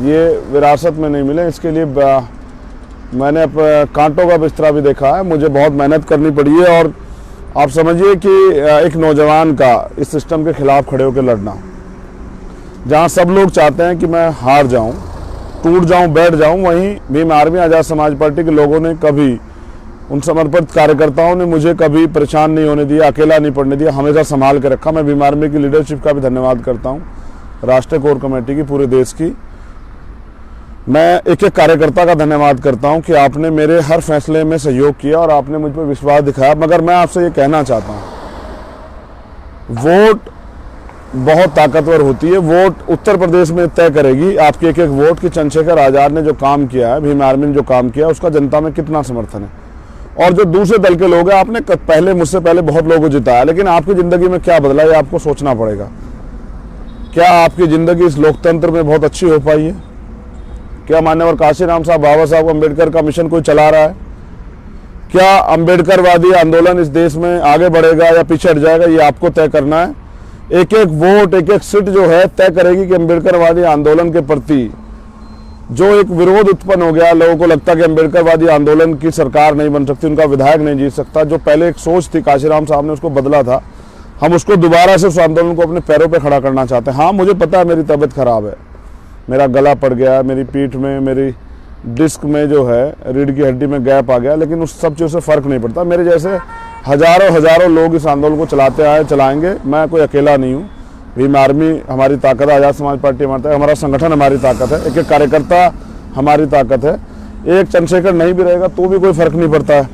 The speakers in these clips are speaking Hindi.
ये विरासत में नहीं मिले। इसके लिए मैंने कांटों का बिस्तरा भी देखा है, मुझे बहुत मेहनत करनी पड़ी है। और आप समझिए कि एक नौजवान का इस सिस्टम के खिलाफ खड़े होकर लड़ना, जहां सब लोग चाहते हैं कि मैं हार जाऊं, टूट जाऊं, बैठ जाऊं, वहीं भीम आर्मी आज़ाद समाज पार्टी के लोगों ने कभी, उन समर्पित कार्यकर्ताओं ने मुझे कभी परेशान नहीं होने दिया, अकेला नहीं पड़ने दिया, हमेशा संभाल के रखा। मैं भीम आर्मी की लीडरशिप का भी धन्यवाद करता हूँ, राष्ट्रीय कोर कमेटी की, पूरे देश की। मैं एक एक कार्यकर्ता का धन्यवाद करता हूं कि आपने मेरे हर फैसले में सहयोग किया और आपने मुझ पर विश्वास दिखाया। मगर मैं आपसे ये कहना चाहता हूं, वोट बहुत ताकतवर होती है। वोट उत्तर प्रदेश में तय करेगी आपके एक एक वोट कि चंद्रशेखर आज़ाद ने जो काम किया है, भीम आर्मी ने जो काम किया, उसका जनता में कितना समर्थन है। और जो दूसरे दल के लोग हैं, आपने पहले, मुझसे पहले बहुत लोगों को जिताया, लेकिन आपकी ज़िंदगी में क्या बदला ये आपको सोचना पड़ेगा। क्या आपकी ज़िंदगी इस लोकतंत्र में बहुत अच्छी हो पाई है? क्या मान्यवर काशीराम साहब, बाबा साहब अम्बेडकर का मिशन कोई चला रहा है? क्या अम्बेडकरवादी आंदोलन इस देश में आगे बढ़ेगा या पीछे हट जाएगा, ये आपको तय करना है। एक एक वोट, एक एक सीट जो है तय करेगी कि अम्बेडकरवादी आंदोलन के प्रति जो एक विरोध उत्पन्न हो गया, लोगों को लगता कि अम्बेडकरवादी आंदोलन की सरकार नहीं बन सकती, उनका विधायक नहीं जीत सकता, जो पहले एक सोच थी काशीराम साहब ने उसको बदला था, हम उसको दोबारा से उस आंदोलन को अपने पैरों पर खड़ा करना चाहते हैं। हाँ, मुझे पता है मेरी तबीयत खराब है, मेरा गला पड़ गया, मेरी पीठ में, मेरी डिस्क में जो है रीढ़ की हड्डी में गैप आ गया, लेकिन उस सब चीज़ों से फ़र्क नहीं पड़ता। मेरे जैसे हजारों लोग इस आंदोलन को चलाते आए, चलाएंगे। मैं कोई अकेला नहीं हूँ। भीम आर्मी हमारी ताकत है, आज़ाद समाज पार्टी हमारा संगठन हमारी ताकत है, एक एक कार्यकर्ता हमारी ताकत है। एक चंद्रशेखर नहीं भी रहेगा तो भी कोई फ़र्क नहीं पड़ता है।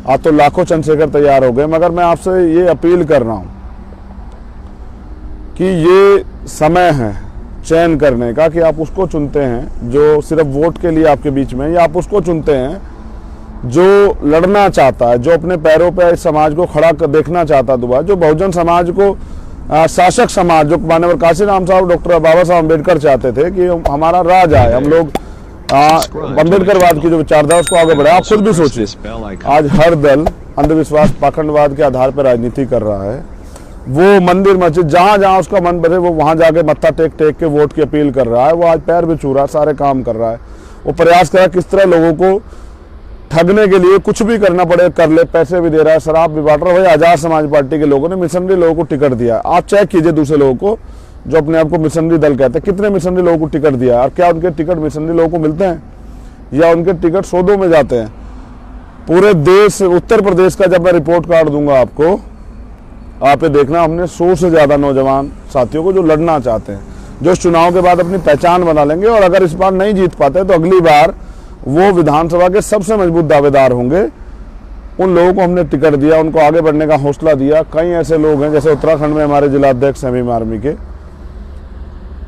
आज तो लाखों चंद्रशेखर तैयार हो गए। मगर मैं आपसे ये अपील कर रहा हूँ कि ये समय है चयन करने का, कि आप उसको चुनते हैं जो सिर्फ वोट के लिए आपके बीच में, या आप उसको चुनते हैं जो लड़ना चाहता है, जो अपने पैरों पे इस समाज को खड़ा कर देखना चाहता है दोबारा, जो बहुजन समाज को, शासक समाज, जो माननीय काशीराम साहब, डॉक्टर बाबा साहब अम्बेडकर चाहते थे कि हमारा राज आए, हम लोग अम्बेडकरवाद की जो विचारधारा उसको आगे बढ़ाए। आप खुद भी सोचिए, आज हर दल अंधविश्वास, पाखंडवाद के आधार पर राजनीति कर रहा है। वो मंदिर मस्जिद जहाँ जहाँ उसका मन बने वो वहाँ जाके मत्था टेक के वोट की अपील कर रहा है। वो आज पैर भी छू रहा है, सारे काम कर रहा है। वो प्रयास कर रहा है किस तरह लोगों को ठगने के लिए कुछ भी करना पड़े कर ले, पैसे भी दे रहा है, शराब भी बांट रहा है। भाई, आज़ाद समाज पार्टी के लोगों ने मिशनरी लोगों को टिकट दिया। आप चेक कीजिए दूसरे लोगों को जो अपने आप को मिशनरी दल कहते हैं, कितने मिशनरी लोगों को टिकट दिया, और क्या उनके टिकट मिशनरी लोगों को मिलते हैं या उनके टिकट सौदों में जाते हैं? पूरे देश, उत्तर प्रदेश का जब मैं रिपोर्ट कार्ड दूंगा आपको, आप ये देखना, हमने 100 से ज़्यादा नौजवान साथियों को जो लड़ना चाहते हैं, जो इस चुनाव के बाद अपनी पहचान बना लेंगे, और अगर इस बार नहीं जीत पाते तो अगली बार वो विधानसभा के सबसे मजबूत दावेदार होंगे। उन लोगों को हमने टिकट दिया, उनको आगे बढ़ने का हौसला दिया। कई ऐसे लोग हैं, जैसे उत्तराखंड में हमारे जिलाध्यक्ष हैं भीम आर्मी के,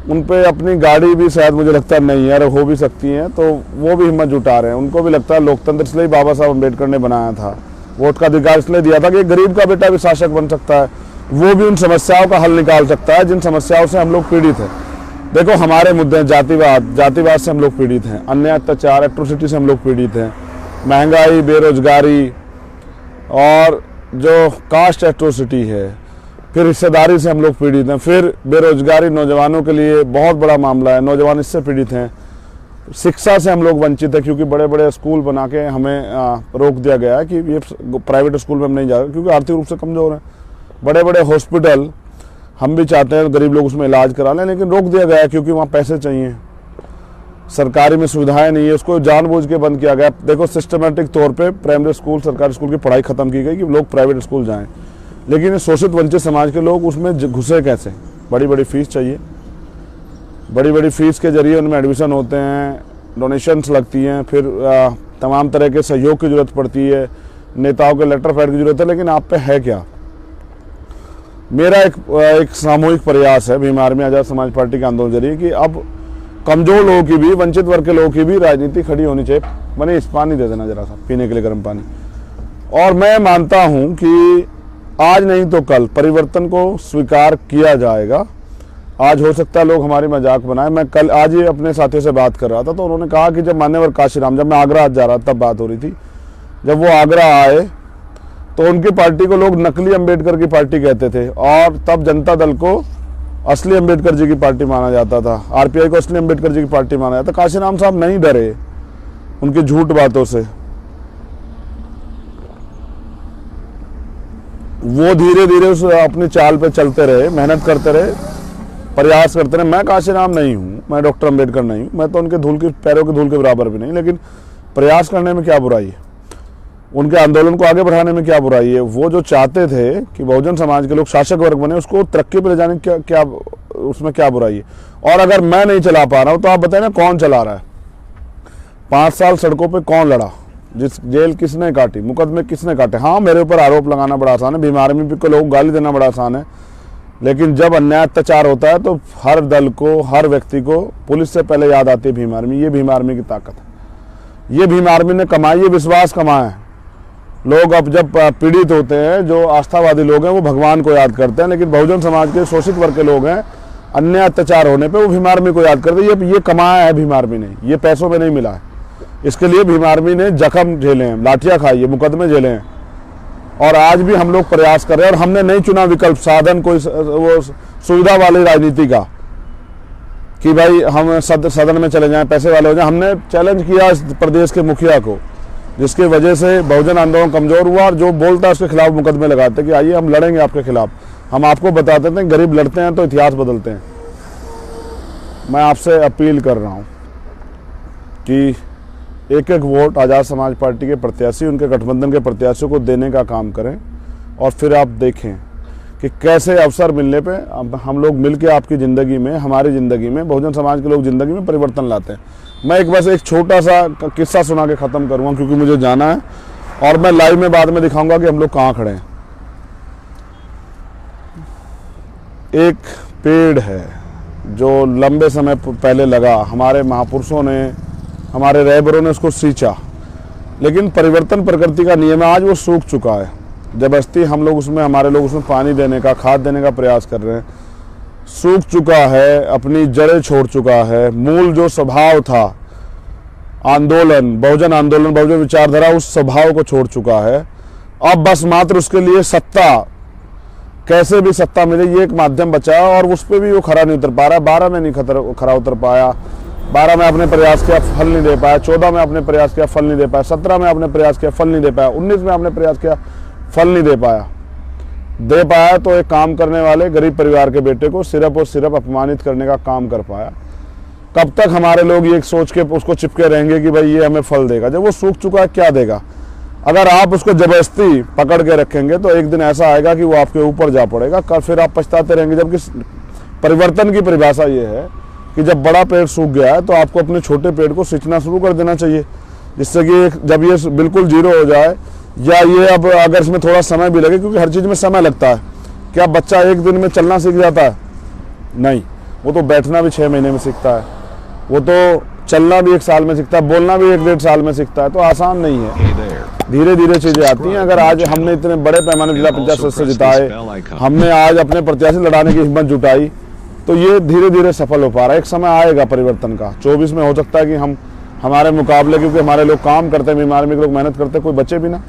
उन पे अपनी गाड़ी भी शायद मुझे लगता नहीं है, और हो भी सकती है, तो वो भी हिम्मत जुटा रहे हैं। उनको भी लगता है लोकतंत्र इसलिए बाबा साहब अम्बेडकर ने बनाया था, वोट का अधिकार इसलिए दिया था कि गरीब का बेटा भी शासक बन सकता है, वो भी उन समस्याओं का हल निकाल सकता है जिन समस्याओं से हम लोग पीड़ित हैं। देखो, हमारे मुद्दे हैं जातिवाद से हम लोग पीड़ित हैं, अन्य अत्याचार, एट्रोसिटी से हम लोग पीड़ित हैं, महंगाई, बेरोजगारी, और जो कास्ट एट्रोसिटी है, फिर हिस्सेदारी से हम लोग पीड़ित हैं, फिर बेरोजगारी नौजवानों के लिए बहुत बड़ा मामला है, नौजवान इससे पीड़ित हैं, शिक्षा से हम लोग वंचित है क्योंकि बड़े बड़े स्कूल बना के हमें रोक दिया गया है कि ये प्राइवेट स्कूल में हम नहीं जाएंगे क्योंकि आर्थिक रूप से कमज़ोर हैं। बड़े बड़े हॉस्पिटल हम भी चाहते हैं गरीब लोग उसमें इलाज करा लें, लेकिन रोक दिया गया है क्योंकि वहाँ पैसे चाहिए, सरकारी में सुविधाएं नहीं है, उसको जानबूझ के बंद किया गया। देखो, सिस्टमेटिक तौर पे प्राइमरी स्कूल, सरकारी स्कूल की पढ़ाई खत्म की गई कि लोग प्राइवेट स्कूल जाएं, लेकिन ये शोषित वंचित समाज के लोग उसमें घुसे कैसे? बड़ी बड़ी फीस चाहिए, बड़ी बड़ी फीस के जरिए उनमें एडमिशन होते हैं, डोनेशंस लगती हैं, फिर तमाम तरह के सहयोग की ज़रूरत पड़ती है, नेताओं के लेटर पैड की ज़रूरत है, लेकिन आप पे है क्या? मेरा एक सामूहिक प्रयास है भीम आर्मी आज़ाद समाज पार्टी के आंदोलन जरिए कि अब कमज़ोर लोगों की भी, वंचित वर्ग के लोगों की भी राजनीति खड़ी होनी चाहिए। मैंने इस पानी दे देना जरा सा पीने के लिए, गर्म पानी। और मैं मानता हूँ कि आज नहीं तो कल परिवर्तन को स्वीकार किया जाएगा। आज हो सकता है लोग हमारी मजाक बनाए। मैं आज ही अपने साथियों से बात कर रहा था तो उन्होंने कहा कि जब मान्यवर काशीराम, जब मैं आगरा जा रहा तब बात हो रही थी, जब वो आगरा आए तो उनकी पार्टी को लोग नकली अंबेडकर की पार्टी कहते थे, और तब जनता दल को असली अंबेडकर जी की पार्टी माना जाता था, आरपीआई को असली अंबेडकर जी की पार्टी माना जाता। काशीराम साहब नहीं डरे उनकी झूठ बातों से, वो धीरे धीरे उस अपनी चाल पे चलते रहे, मेहनत करते रहे, प्रयास करते रहे। मैं काशीराम नहीं हूँ, मैं डॉक्टर अंबेडकर नहीं हूँ, मैं तो उनके धूल के पैरों के धूल के बराबर भी नहीं, लेकिन प्रयास करने में क्या बुराई है, उनके आंदोलन को आगे बढ़ाने में क्या बुराई है। वो जो चाहते थे कि बहुजन समाज के लोग शासक वर्ग बने, उसको तरक्की पर ले जाने की क्या उसमें क्या बुराई है। और अगर मैं नहीं चला पा रहा हूँ तो आप बताएं ना कौन चला रहा है। 5 साल सड़कों पे कौन लड़ा, जिस जेल किसने काटी, मुकदमे किसने काटे। हाँ, मेरे ऊपर आरोप लगाना बड़ा आसान है, भीम आर्मी को लोग गाली देना बड़ा आसान है, लेकिन जब अन्याय अत्याचार होता है तो हर दल को, हर व्यक्ति को पुलिस से पहले याद आती है भीम आर्मी। ये भीम आर्मी की ताकत है, ये भीम आर्मी ने कमाई, ये विश्वास कमाया है। लोग अब जब पीड़ित होते हैं, जो आस्थावादी लोग हैं वो भगवान को याद करते हैं, लेकिन बहुजन समाज के शोषित वर्ग के लोग हैं, अन्य अत्याचार होने पे वो भीम आर्मी को याद करते हैं। ये कमाया है भीम आर्मी ने, ये पैसों में नहीं मिला है। इसके लिए भीम आर्मी ने जख्म झेले हैं, लाठियां खाई है, मुकदमे झेले हैं, और आज भी हम लोग प्रयास कर रहे हैं। और हमने नहीं चुना विकल्प, साधन, कोई वो सुविधा वाली राजनीति का कि भाई हम सदन में चले जाएं, पैसे वाले हो जाएं। हमने चैलेंज किया इस प्रदेश के मुखिया को, जिसकी वजह से बहुजन आंदोलन कमजोर हुआ, और जो बोलता है उसके खिलाफ मुकदमे लगाते कि आइए हम लड़ेंगे आपके खिलाफ। हम आपको बताते थे गरीब लड़ते हैं तो इतिहास बदलते हैं। मैं आपसे अपील कर रहा हूं कि एक एक वोट आज़ाद समाज पार्टी के प्रत्याशी, उनके गठबंधन के प्रत्याशियों को देने का काम करें, और फिर आप देखें कि कैसे अवसर मिलने पे हम लोग मिलकर आपकी ज़िंदगी में, हमारी ज़िंदगी में, बहुजन समाज के लोग ज़िंदगी में परिवर्तन लाते हैं। मैं बस एक छोटा सा किस्सा सुना के ख़त्म करूँगा, क्योंकि मुझे जाना है, और मैं लाइव में बाद में दिखाऊंगा कि हम लोग कहाँ खड़े हैं। एक पेड़ है जो लंबे समय पहले लगा, हमारे महापुरुषों ने, हमारे रहबरों ने उसको सींचा, लेकिन परिवर्तन प्रकृति का नियम है, आज वो सूख चुका है। जबरदस्ती हम लोग उसमें, हमारे लोग उसमें पानी देने का, खाद देने का प्रयास कर रहे हैं। सूख चुका है, अपनी जड़ें छोड़ चुका है, मूल जो स्वभाव था, आंदोलन, बहुजन विचारधारा, उस स्वभाव को छोड़ चुका है। अब बस मात्र उसके लिए सत्ता, कैसे भी सत्ता मिले, ये एक माध्यम बचा है, और उस पर भी वो खरा नहीं उतर पा रहा है। 12 में नहीं खरा उतर पाया, 12 में अपने प्रयास किया, फल नहीं दे पाया, 14 में अपने प्रयास किया, फल नहीं दे पाया, 17 में अपने प्रयास किया, फल नहीं दे पाया, 19 में अपने प्रयास किया, फल नहीं दे पाया तो एक काम करने वाले गरीब परिवार के बेटे को सिर्फ और सिर्फ अपमानित करने का काम कर पाया। कब तक हमारे लोग ये सोच के उसको चिपके रहेंगे कि भाई ये हमें फल देगा, जब वो सूख चुका है क्या देगा। अगर आप उसको जबरदस्ती पकड़ के रखेंगे तो एक दिन ऐसा आएगा कि वो आपके ऊपर जा पड़ेगा, कल फिर आप पछताते रहेंगे। जबकि परिवर्तन की परिभाषा ये है कि जब बड़ा पेड़ सूख गया है तो आपको अपने छोटे पेड़ को सींचना शुरू कर देना चाहिए, जिससे कि जब ये बिल्कुल जीरो हो जाए, या ये अब अगर इसमें थोड़ा समय भी लगे, क्योंकि हर चीज़ में समय लगता है। क्या बच्चा एक दिन में चलना सीख जाता है? नहीं, वो तो बैठना भी 6 महीने में सीखता है, वो तो चलना भी 1 साल में सीखता है, बोलना भी 1-1.5 साल में सीखता है। तो आसान नहीं है, धीरे धीरे चीज़ें आती हैं। अगर आज हमने इतने बड़े पैमाने जिला पंचायत सदस्य जिताए, हमने आज अपने प्रत्याशी लड़ाने की हिम्मत जुटाई, तो ये धीरे धीरे सफल हो पा रहा है। एक समय आएगा परिवर्तन का, 24 में हो सकता है कि हमारे मुकाबले, क्योंकि हमारे लोग काम करते हैं, बीमार में लोग मेहनत करते हैं, कोई बचे भी ना।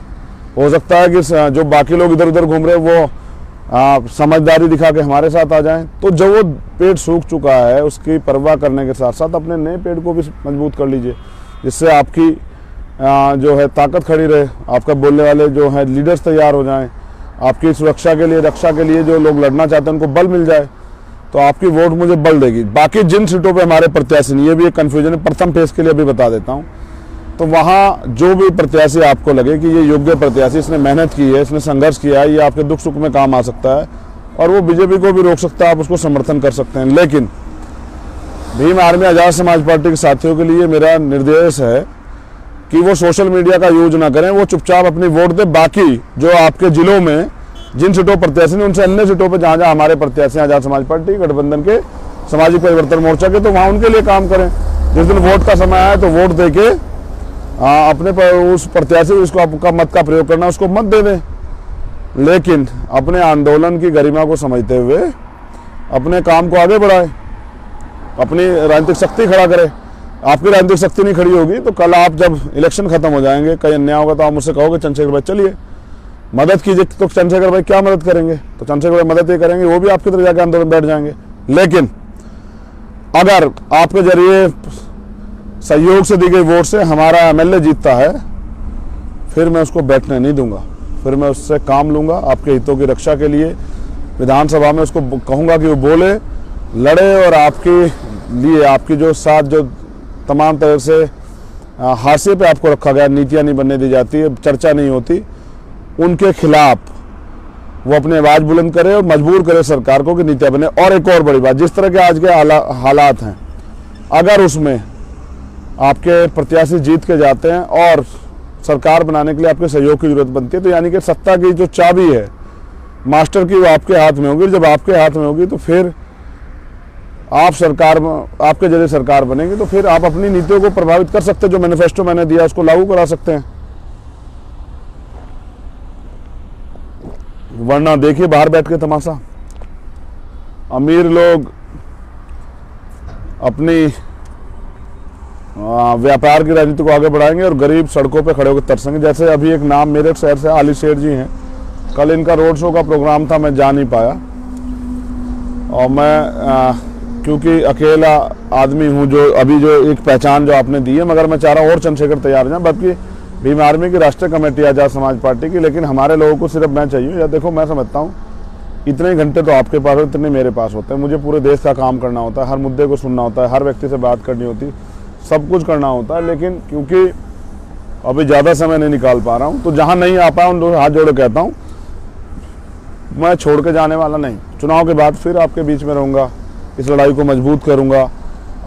हो सकता है कि जो बाकी लोग इधर उधर घूम रहे वो समझदारी दिखा के हमारे साथ आ जाएं। तो जब वो पेड़ सूख चुका है, उसकी परवाह करने के साथ साथ अपने नए पेड़ को भी मजबूत कर लीजिए, जिससे आपकी जो है ताकत खड़ी रहे, आपका बोलने वाले जो है लीडर्स तैयार हो जाएं, आपकी सुरक्षा के लिए, रक्षा के लिए जो लोग लड़ना चाहते हैं उनको बल मिल जाए, तो आपकी वोट मुझे बल देगी। बाकी जिन सीटों पे हमारे प्रत्याशी नहीं, ये भी एक कन्फ्यूजन है, प्रथम फेज के लिए अभी बता देता हूँ। तो वहाँ जो भी प्रत्याशी आपको लगे कि ये योग्य प्रत्याशी, इसने मेहनत की है, इसने संघर्ष किया है, ये आपके दुख सुख में काम आ सकता है, और वो बीजेपी को भी रोक सकता है, आप उसको समर्थन कर सकते हैं। लेकिन भीम आर्मी आज़ाद समाज पार्टी के साथियों के लिए मेरा निर्देश है कि वो सोशल मीडिया का यूज ना करें, वो चुपचाप अपनी वोट दे। बाकी जो आपके जिलों में जिन सीटों प्रत्याशी ने, उनसे अन्य सीटों पर जहाँ जहाँ हमारे प्रत्याशी आज़ाद समाज पार्टी गठबंधन के, सामाजिक परिवर्तन मोर्चा के, तो वहाँ उनके लिए काम करें। जिस दिन वोट का समय आए तो वोट दे के अपने उस प्रत्याशी जिसको आपका मत का प्रयोग करना, उसको मत दे दें, लेकिन अपने आंदोलन की गरिमा को समझते हुए अपने काम को आगे बढ़ाएं, अपनी राजनीतिक शक्ति खड़ा करें। आपकी राजनीतिक शक्ति नहीं खड़ी होगी तो कल आप जब इलेक्शन खत्म हो जाएंगे, कहीं अन्याय होगा, तो आप मुझसे कहोगे चंद्रशेखर भाई चलिए मदद कीजिए, तो चंद्रशेखर भाई क्या मदद करेंगे? तो चंद्रशेखर भाई मदद ये करेंगे, वो भी आपकी तरह जाकर आंदोलन बैठ जाएंगे। लेकिन अगर आपके जरिए सहयोग से दी गई वोट से हमारा एमएलए जीतता है, फिर मैं उसको बैठने नहीं दूंगा, फिर मैं उससे काम लूंगा आपके हितों की रक्षा के लिए। विधानसभा में उसको कहूंगा कि वो बोले, लड़े, और आपके लिए आपकी जो साथ जो तमाम तरह से हाशिए पे आपको रखा गया, नीतियां नहीं बनने दी जाती है, चर्चा नहीं होती, उनके खिलाफ वो अपनी आवाज बुलंद करे और मजबूर करे सरकार को कि नीतियां बने। और एक और बड़ी बात, जिस तरह के आज के हालात हैं, अगर उसमें आपके प्रत्याशी जीत के जाते हैं और सरकार बनाने के लिए आपके सहयोग की जरूरत बनती है, तो यानी कि सत्ता की जो चाबी है मास्टर की, वो आपके हाथ में होगी। जब आपके हाथ में होगी तो फिर आप सरकार में, आपके जरिए सरकार बनेगी, तो फिर आप अपनी नीतियों को प्रभावित कर सकते हैं। जो मैनिफेस्टो मैंने दिया उसको लागू करा सकते हैं। वरना देखिए बाहर बैठ के तमाशा, अमीर लोग अपनी व्यापार की राजनीति को आगे बढ़ाएंगे और गरीब सड़कों पे खड़े होकर तरसेंगे। जैसे अभी एक नाम मेरठ शहर से आली शेर जी हैं, कल इनका रोड शो का प्रोग्राम था, मैं जा नहीं पाया, और मैं क्योंकि अकेला आदमी हूं, जो अभी जो एक पहचान जो आपने दी है, मगर मैं चाह रहा हूँ और चंद्रशेखर तैयार हो जाए, बल्कि भीम आर्मी की राष्ट्रीय कमेटी आजाद समाज पार्टी की, लेकिन हमारे लोगों को सिर्फ मैं चाहिए। या देखो, मैं समझता हूँ इतने घंटे तो आपके पास होते, इतने मेरे पास होते हैं, मुझे पूरे देश का काम करना होता है, हर मुद्दे को सुनना होता है, हर व्यक्ति से बात करनी होती, सब कुछ करना होता है, लेकिन क्योंकि अभी ज़्यादा समय नहीं निकाल पा रहा हूँ, तो जहाँ नहीं आ पाया उन लोगों हाथ जोड़ कहता हूँ, मैं छोड़ के जाने वाला नहीं। चुनाव के बाद फिर आपके बीच में रहूँगा, इस लड़ाई को मजबूत करूँगा,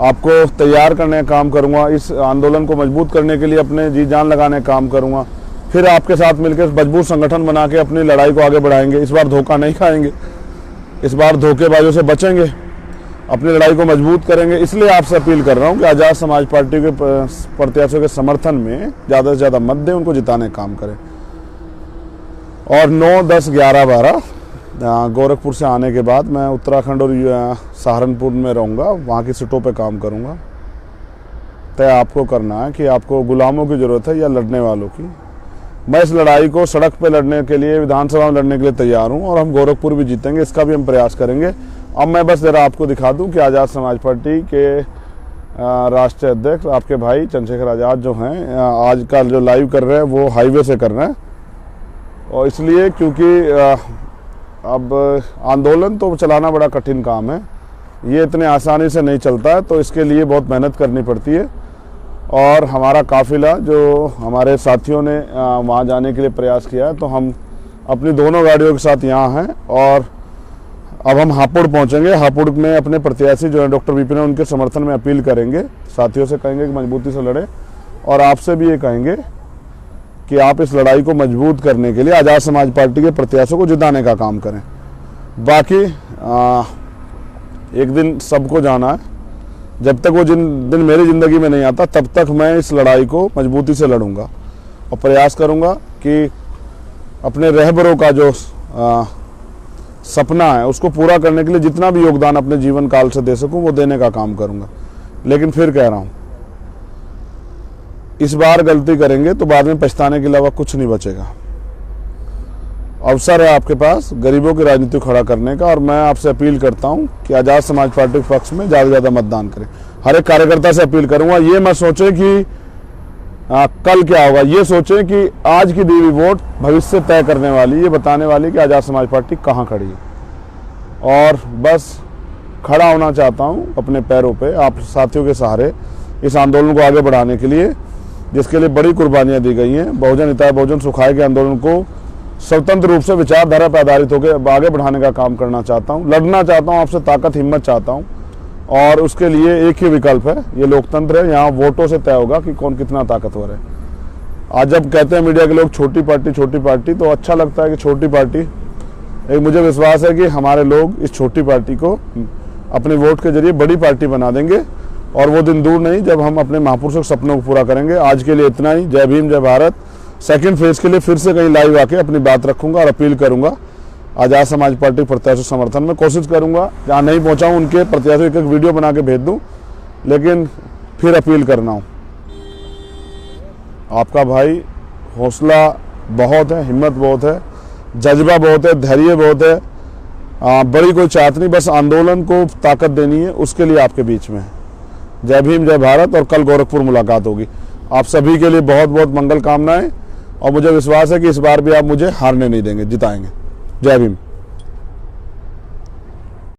आपको तैयार करने का काम करूँगा, इस आंदोलन को मजबूत करने के लिए अपने जी जान लगाने का काम करूँगा, फिर आपके साथ मिलकर मजबूत संगठन बना के अपनी लड़ाई को आगे बढ़ाएंगे। इस बार धोखा नहीं खाएंगे, इस बार धोखेबाजों से बचेंगे, अपनी लड़ाई को मजबूत करेंगे। इसलिए आपसे अपील कर रहा हूं कि आजाद समाज पार्टी के प्रत्याशियों के समर्थन में ज़्यादा से ज़्यादा मत दें, उनको जिताने का काम करें। और 9, 10, 11, 12 गोरखपुर से आने के बाद मैं उत्तराखंड और सहारनपुर में रहूँगा, वहाँ की सीटों पे काम करूँगा। तय आपको करना है कि आपको गुलामों की ज़रूरत है या लड़ने वालों की। मैं इस लड़ाई को सड़क पे लड़ने के लिए, विधानसभा में लड़ने के लिए तैयार हूँ, और हम गोरखपुर भी जीतेंगे, इसका भी हम प्रयास करेंगे। अब मैं बस ज़रा आपको दिखा दूं कि आज़ाद समाज पार्टी के राष्ट्रीय अध्यक्ष आपके भाई चंद्रशेखर आज़ाद जो हैं, आजकल जो लाइव कर रहे हैं वो हाईवे से कर रहे हैं, और इसलिए क्योंकि अब आंदोलन तो चलाना बड़ा कठिन काम है, ये इतने आसानी से नहीं चलता है, तो इसके लिए बहुत मेहनत करनी पड़ती है। और हमारा काफिला जो हमारे साथियों ने वहाँ जाने के लिए प्रयास किया है, तो हम अपनी दोनों गाड़ियों के साथ यहाँ हैं, और अब हम हापुड़ पहुँचेंगे। हापुड़ में अपने प्रत्याशी जो है डॉक्टर विपिन, उनके समर्थन में अपील करेंगे, साथियों से कहेंगे कि मजबूती से लड़े, और आपसे भी ये कहेंगे कि आप इस लड़ाई को मजबूत करने के लिए आज़ाद समाज पार्टी के प्रत्याशियों को जिताने का काम करें। बाकी एक दिन सबको जाना है, जब तक वो दिन मेरी ज़िंदगी में नहीं आता, तब तक मैं इस लड़ाई को मजबूती से लड़ूंगा और प्रयास करूंगा कि अपने रहबरों का जो सपना है उसको पूरा करने के लिए जितना भी योगदान अपने जीवन काल से दे सकूं, वो देने का काम करूंगा। लेकिन फिर कह रहा हूं, इस बार गलती करेंगे तो बाद में पछताने के अलावा कुछ नहीं बचेगा। अवसर है आपके पास गरीबों की राजनीति खड़ा करने का, और मैं आपसे अपील करता हूं कि आज़ाद समाज पार्टी के पक्ष में ज़्यादा से ज़्यादा मतदान करें। हर एक कार्यकर्ता से अपील करूंगा, ये मत सोचें कि कल क्या होगा, ये सोचें कि आज की दी हुई वोट भविष्य तय करने वाली, ये बताने वाली कि आज़ाद समाज पार्टी कहाँ खड़ी है। और बस खड़ा होना चाहता हूँ अपने पैरों पे, आप साथियों के सहारे, इस आंदोलन को आगे बढ़ाने के लिए, जिसके लिए बड़ी कुर्बानियाँ दी गई हैं। बहुजन हिताय बहुजन सुखाय के आंदोलन को स्वतंत्र रूप से विचारधारा पर आधारित होकर आगे बढ़ाने का काम करना चाहता हूँ, लड़ना चाहता हूँ, आपसे ताकत हिम्मत चाहता हूँ। और उसके लिए एक ही विकल्प है, ये लोकतंत्र है, यहाँ वोटों से तय होगा कि कौन कितना ताकतवर है। आज जब कहते हैं मीडिया के लोग छोटी पार्टी, तो अच्छा लगता है कि छोटी पार्टी, एक मुझे विश्वास है कि हमारे लोग इस छोटी पार्टी को अपने वोट के जरिए बड़ी पार्टी बना देंगे, और वो दिन दूर नहीं जब हम अपने महापुरुषों के सपनों को पूरा करेंगे। आज के लिए इतना ही। जय भीम, जय भारत। सेकंड फेज के लिए फिर से कहीं लाइव आके अपनी बात रखूंगा और अपील करूंगा आज़ाद समाज पार्टी प्रत्याशी समर्थन में। कोशिश करूंगा जहाँ नहीं पहुँचाऊँ उनके प्रत्याशी एक वीडियो बना के भेज दूँ, लेकिन फिर अपील करना हूँ, आपका भाई हौसला बहुत है, हिम्मत बहुत है, जज्बा बहुत है, धैर्य बहुत है, बड़ी कोई चाहत नहीं, बस आंदोलन को ताकत देनी है, उसके लिए आपके बीच में है। जय भीम, जय भारत। और कल गोरखपुर मुलाकात होगी। आप सभी के लिए बहुत बहुत मंगल कामनाएं, और मुझे विश्वास है कि इस बार भी आप मुझे हारने नहीं देंगे, जिताएंगे। जय भीम।